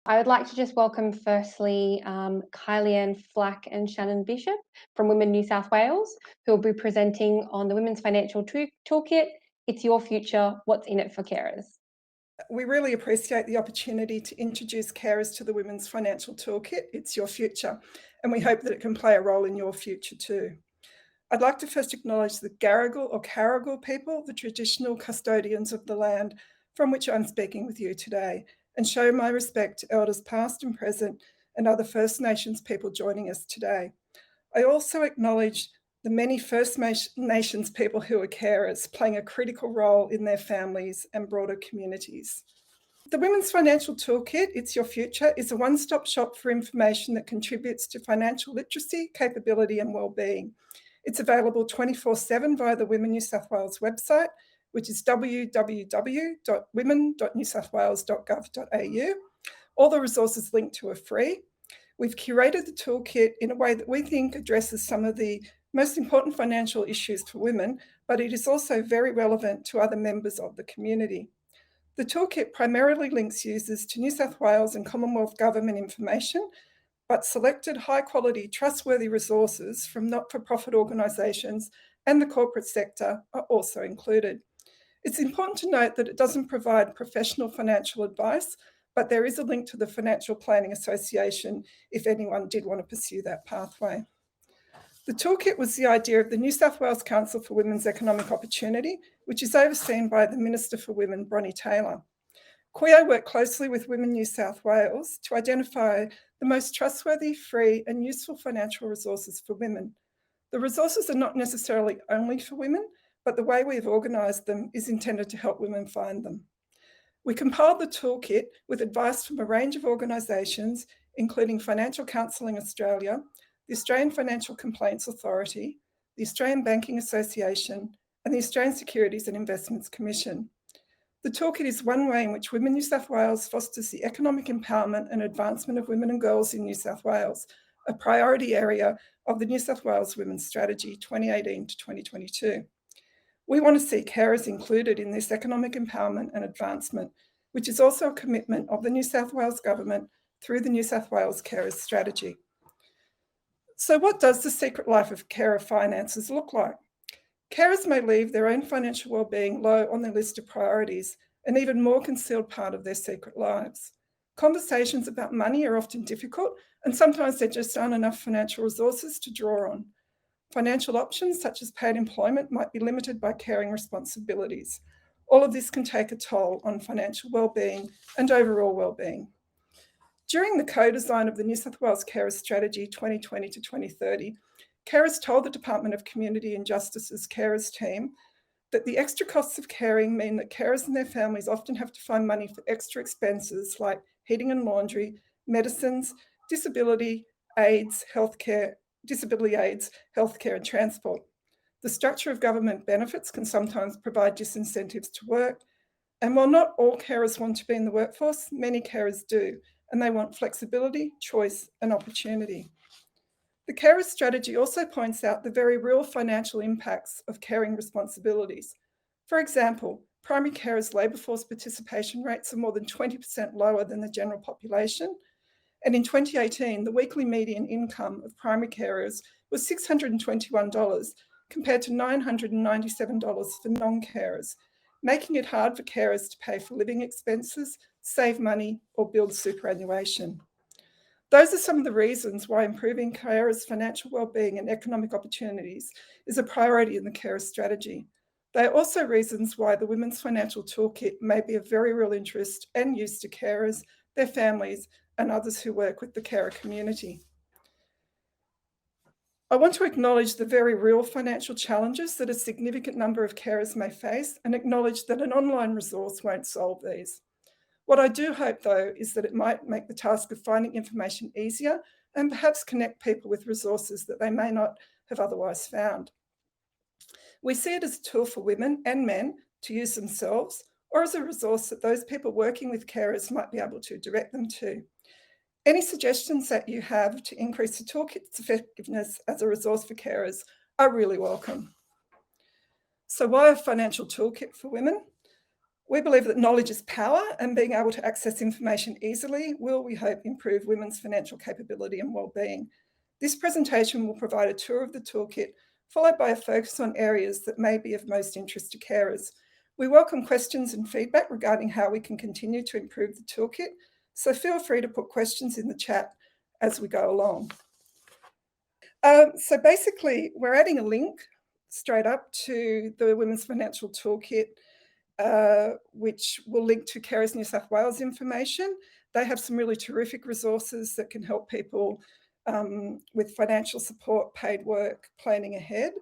I would like to just welcome firstly Kylie-Ann, Flack and Shannon Bishop from Women New South Wales, who will be presenting on the Women's Financial Toolkit, It's Your Future, What's in It for Carers. We really appreciate the opportunity to introduce carers to the Women's Financial Toolkit, It's Your Future, and we hope that it can play a role in your future too. I'd like to first acknowledge the Garigal or Caragal people, the traditional custodians of the land from which I'm speaking with you today, and show my respect to elders past and present and other First Nations people joining us today. I also acknowledge the many First Nations people who are carers, playing a critical role in their families and broader communities. The Women's Financial Toolkit, It's Your Future, is a one-stop shop for information that contributes to financial literacy, capability and wellbeing. It's available 24/7 via the Women New South Wales website, which is www.women.newsouthwales.gov.au. All the resources linked to are free. We've curated the toolkit in a way that we think addresses some of the most important financial issues for women, but it is also very relevant to other members of the community. The toolkit primarily links users to New South Wales and Commonwealth government information, but selected high-quality, trustworthy resources from not-for-profit organisations and the corporate sector are also included. It's important to note that it doesn't provide professional financial advice, but there is a link to the Financial Planning Association if anyone did want to pursue that pathway. The toolkit was the idea of the New South Wales Council for Women's Economic Opportunity, which is overseen by the Minister for Women, Bronnie Taylor. CWEO worked closely with Women New South Wales to identify the most trustworthy, free and useful financial resources for women. The resources are not necessarily only for women, but the way we have organised them is intended to help women find them. We compiled the toolkit with advice from a range of organisations, including Financial Counselling Australia, the Australian Financial Complaints Authority, the Australian Banking Association, and the Australian Securities and Investments Commission. The toolkit is one way in which Women New South Wales fosters the economic empowerment and advancement of women and girls in New South Wales, a priority area of the New South Wales Women's Strategy 2018 to 2022. We want to see carers included in this economic empowerment and advancement, which is also a commitment of the New South Wales Government through the New South Wales Carers Strategy. So what does the secret life of carer finances look like? Carers may leave their own financial wellbeing low on their list of priorities, an even more concealed part of their secret lives. Conversations about money are often difficult, and sometimes there just aren't enough financial resources to draw on. Financial options such as paid employment might be limited by caring responsibilities. All of this can take a toll on financial wellbeing and overall wellbeing. During the co-design of the New South Wales Carers Strategy 2020 to 2030, carers told the Department of Community and Justice's carers team that the extra costs of caring mean that carers and their families often have to find money for extra expenses like heating and laundry, medicines, disability aids, healthcare, and transport. The structure of government benefits can sometimes provide disincentives to work, and while not all carers want to be in the workforce, many carers do, and they want flexibility, choice, and opportunity. The Carers Strategy also points out the very real financial impacts of caring responsibilities. For example, primary carers' labour force participation rates are more than 20% lower than the general population. And in 2018, the weekly median income of primary carers was $621 compared to $997 for non-carers, making it hard for carers to pay for living expenses, save money, or build superannuation. Those are some of the reasons why improving carers' financial wellbeing and economic opportunities is a priority in the Carers Strategy. They are also reasons why the Women's Financial Toolkit may be of very real interest and use to carers, their families, and others who work with the carer community. I want to acknowledge the very real financial challenges that a significant number of carers may face and acknowledge that an online resource won't solve these. What I do hope, though, is that it might make the task of finding information easier and perhaps connect people with resources that they may not have otherwise found. We see it as a tool for women and men to use themselves, or as a resource that those people working with carers might be able to direct them to. Any suggestions that you have to increase the toolkit's effectiveness as a resource for carers are really welcome. So why a financial toolkit for women? We believe that knowledge is power, and being able to access information easily will, we hope, improve women's financial capability and wellbeing. This presentation will provide a tour of the toolkit, followed by a focus on areas that may be of most interest to carers. We welcome questions and feedback regarding how we can continue to improve the toolkit, so feel free to put questions in the chat as we go along. So basically, we're adding a link straight up to the Women's Financial Toolkit, which will link to Carers New South Wales information. They have some really terrific resources that can help people with financial support, paid work, planning ahead.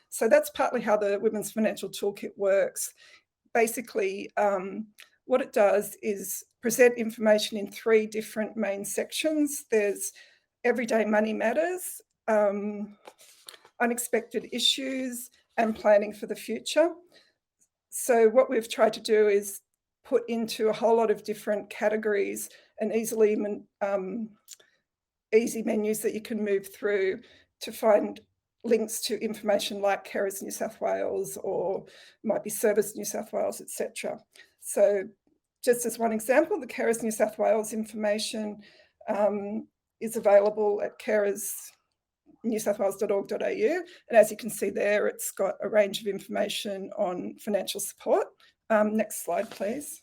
So that's partly how the Women's Financial Toolkit works. Basically, what it does is present information in 3 different main sections. There's Everyday Money Matters, Unexpected Issues, and Planning for the Future. So what we've tried to do is put into a whole lot of different categories and easy menus that you can move through to find links to information like Carers New South Wales, or might be Service New South Wales, etc. So just as one example, the Carers New South Wales information is available at carersnewsouthwales.org.au, and as you can see there, it's got a range of information on financial support. Next slide, please.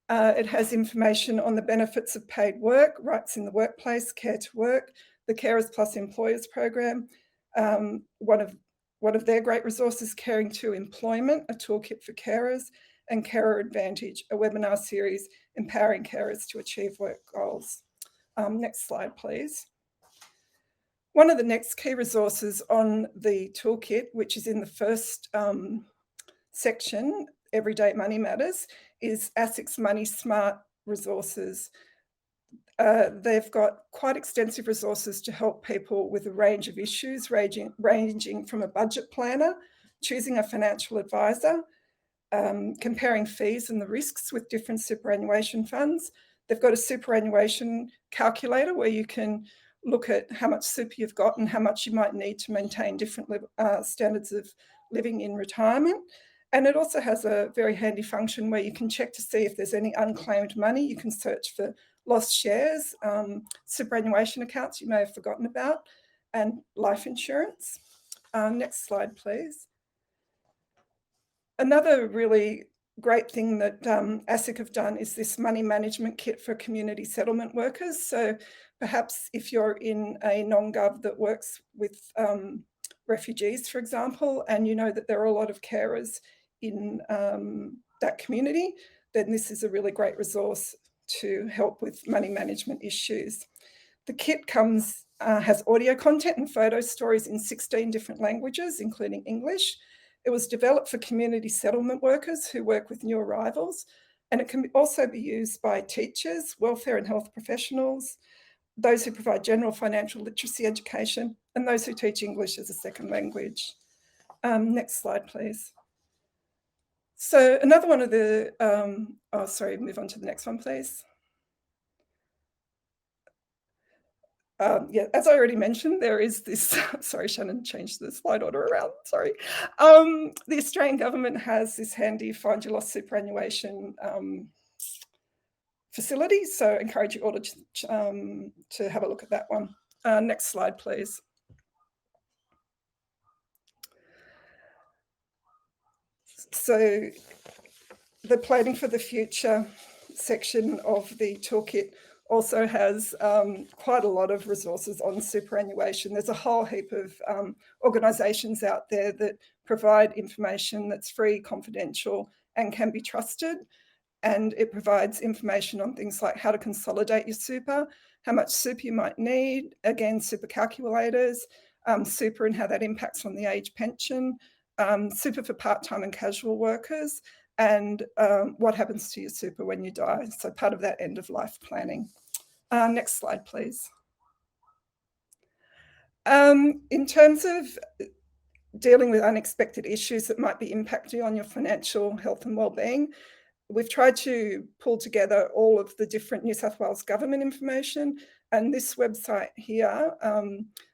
It has information on the benefits of paid work, rights in the workplace, care to work, the Carers Plus Employers program, one of their great resources, Caring to Employment, a toolkit for carers, and Carer Advantage, a webinar series empowering carers to achieve work goals. Next slide, please. One of the next key resources on the toolkit, which is in the first section, Everyday Money Matters, is ASIC's Money Smart resources. They've got quite extensive resources to help people with a range of issues, ranging from a budget planner, choosing a financial advisor, comparing fees and the risks with different superannuation funds. They've got a superannuation calculator where you can look at how much super you've got and how much you might need to maintain different standards of living in retirement. And it also has a very handy function where you can check to see if there's any unclaimed money. You can search for lost shares, superannuation accounts you may have forgotten about, and life insurance. Next slide, please. Another really great thing that ASIC have done is this money management kit for community settlement workers. So perhaps if you're in a non-gov that works with refugees, for example, and you know that there are a lot of carers in that community, then this is a really great resource to help with money management issues. The kit has audio content and photo stories in 16 different languages, including English. It was developed for community settlement workers who work with new arrivals, and it can also be used by teachers, welfare and health professionals, those who provide general financial literacy education, and those who teach English as a second language. Next slide, please. So another one of the, move on to the next one, please. As I already mentioned, there is this, sorry, Shannon changed the slide order around, sorry. The Australian government has this handy Find Your Lost Superannuation facility, so I encourage you all to have a look at that one. Next slide, please. So the Planning for the Future section of the toolkit also has quite a lot of resources on superannuation. There's a whole heap of organisations out there that provide information that's free, confidential, and can be trusted. And it provides information on things like how to consolidate your super, how much super you might need, again, super calculators, super and how that impacts on the age pension, super for part-time and casual workers, and what happens to your super when you die. So part of that end-of-life planning. Next slide, please. In terms of dealing with unexpected issues that might be impacting on your financial health and wellbeing, we've tried to pull together all of the different New South Wales government information, and this website here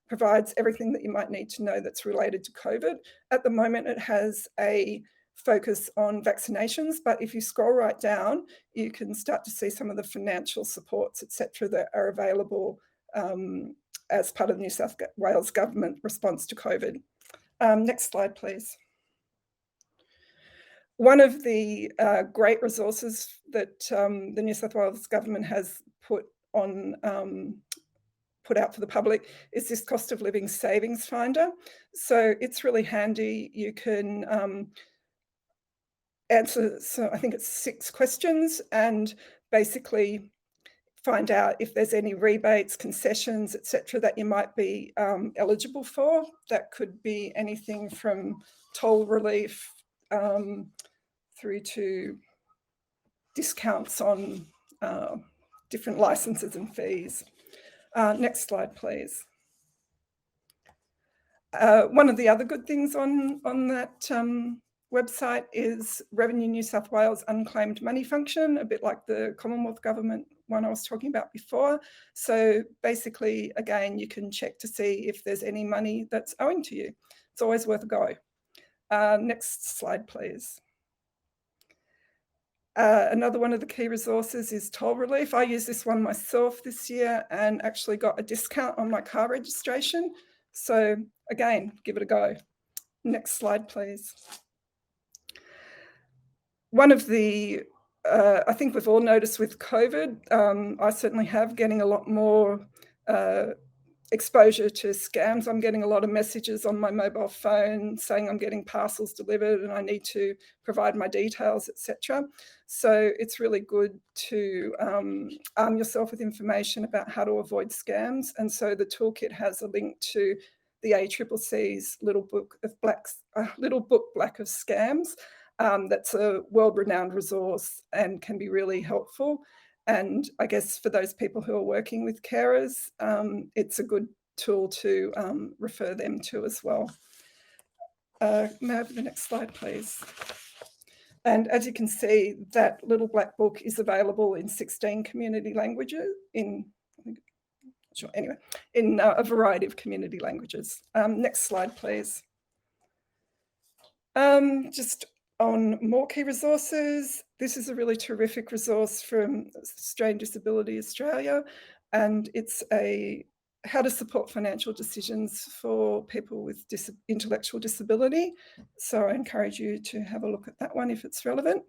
provides everything that you might need to know that's related to COVID. At the moment, it has a focus on vaccinations, but if you scroll right down, you can start to see some of the financial supports, etc., that are available as part of the New South Wales government response to COVID. Next slide, please. One of the great resources that the New South Wales government has put out for the public is this cost of living savings finder. So it's really handy. You can answer, so I think it's 6 questions, and basically find out if there's any rebates, concessions, etc., that you might be eligible for. That could be anything from toll relief through to discounts on different licenses and fees. Next slide, please. One of the other good things on that website is Revenue New South Wales unclaimed money function, a bit like the Commonwealth Government one I was talking about before. So basically, again, you can check to see if there's any money that's owing to you. It's always worth a go. Next slide, please. Another one of the key resources is toll relief. I used this one myself this year and actually got a discount on my car registration. So again, give it a go. Next slide, please. One of the, I think we've all noticed with COVID, I certainly have, getting a lot more exposure to scams. I'm getting a lot of messages on my mobile phone saying I'm getting parcels delivered and I need to provide my details, etc. So it's really good to arm yourself with information about how to avoid scams. And so the toolkit has a link to the ACCC's Little Book Black of Scams. That's a world-renowned resource and can be really helpful. And I guess for those people who are working with carers, it's a good tool to refer them to as well. May I have the next slide, please? And as you can see, that little black book is available in 16 community languages, in a variety of community languages. Next slide, please. Just on more key resources, this is a really terrific resource from Australian Disability Australia, and it's a how to support financial decisions for people with intellectual disability. So I encourage you to have a look at that one if it's relevant.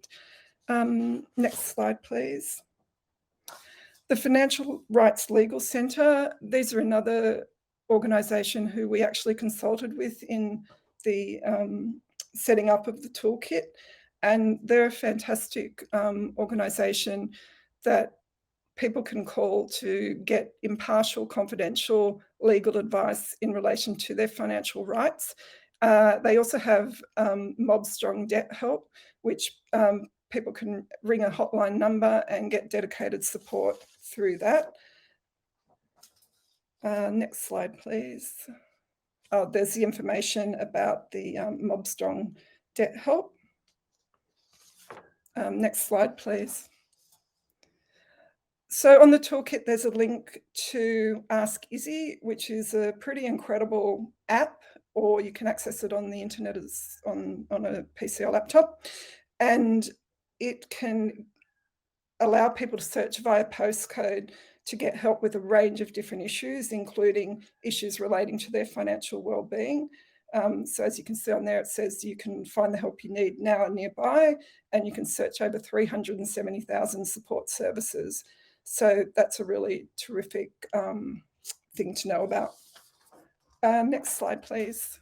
Next slide, please. The Financial Rights Legal Centre, these are another organisation who we actually consulted with in the setting up of the toolkit, and they're a fantastic organisation that people can call to get impartial, confidential legal advice in relation to their financial rights. They also have Mob Strong Debt Help, which people can ring a hotline number and get dedicated support through that. Next slide, please. Oh, there's the information about the Mob Strong Debt Help. Next slide, please. So on the toolkit, there's a link to Ask Izzy, which is a pretty incredible app, or you can access it on the internet as on a PC or laptop. And it can allow people to search via postcode to get help with a range of different issues, including issues relating to their financial well-being. So as you can see on there, it says you can find the help you need now and nearby, and you can search over 370,000 support services. So that's a really terrific thing to know about. Next slide, please.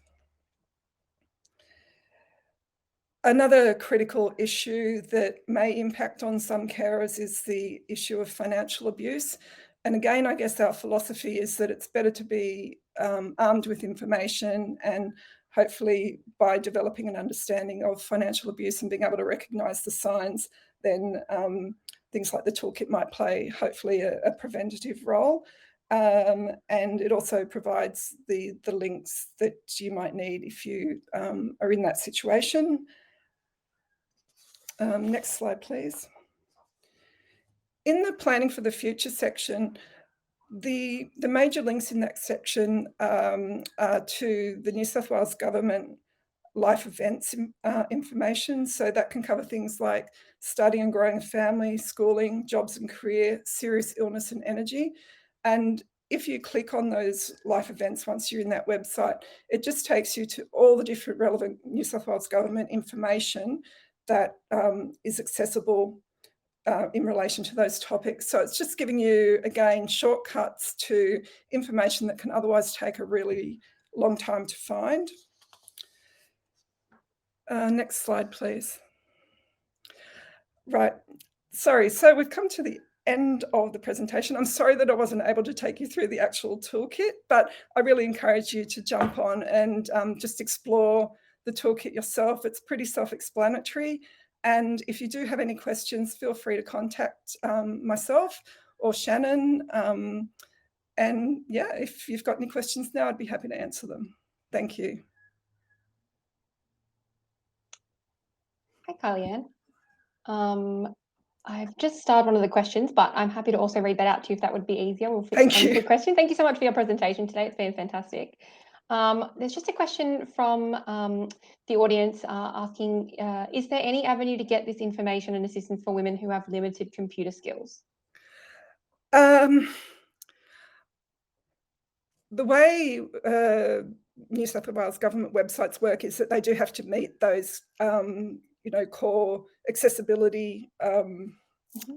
Another critical issue that may impact on some carers is the issue of financial abuse. And again, I guess our philosophy is that it's better to be armed with information, and hopefully by developing an understanding of financial abuse and being able to recognise the signs, then things like the toolkit might play hopefully a preventative role. And it also provides the links that you might need if you are in that situation. Next slide, please. In the Planning for the Future section, the major links in that section are to the New South Wales Government life events information. So that can cover things like starting and growing a family, schooling, jobs and career, serious illness and energy. And if you click on those life events once you're in that website, it just takes you to all the different relevant New South Wales government information that is accessible in relation to those topics. So it's just giving you, again, shortcuts to information that can otherwise take a really long time to find. Next slide, please. Right. Sorry. So we've come to the end of the presentation. I'm sorry that I wasn't able to take you through the actual toolkit, but I really encourage you to jump on and just explore the toolkit yourself. It's pretty self-explanatory. And if you do have any questions, feel free to contact myself or Shannon. And yeah, if you've got any questions now, I'd be happy to answer them. Thank you. Hi, Kylie-Ann. I've just started one of the questions, but I'm happy to also read that out to you if that would be easier. We'll fix Thank on you. the question. Thank you so much for your presentation today. It's been fantastic. There's just a question from the audience asking, is there any avenue to get this information and assistance for women who have limited computer skills? The way New South Wales government websites work is that they do have to meet those, core accessibility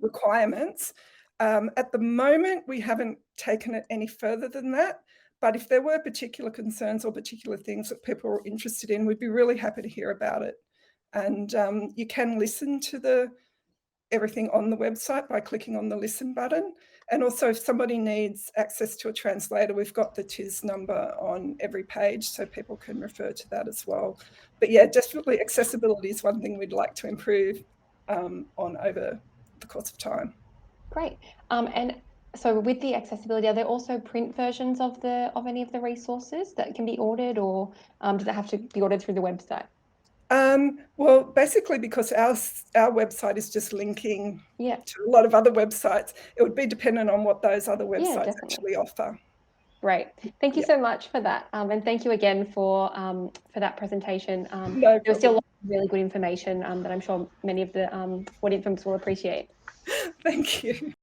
requirements. At the moment, we haven't taken it any further than that. But if there were particular concerns or particular things that people are interested in, we'd be really happy to hear about it. And you can listen to everything on the website by clicking on the listen button. And also if somebody needs access to a translator, we've got the TIS number on every page so people can refer to that as well. But yeah, definitely accessibility is one thing we'd like to improve on over the course of time. Great. And so with the accessibility, are there also print versions of any of the resources that can be ordered, or does it have to be ordered through the website? Well, basically because our website is just linking Yeah. to a lot of other websites, it would be dependent on what those other websites actually offer. Great. Thank you so much for that. And thank you again for that presentation. No there was still a lot of really good information that I'm sure many of the audience members will appreciate. Thank you.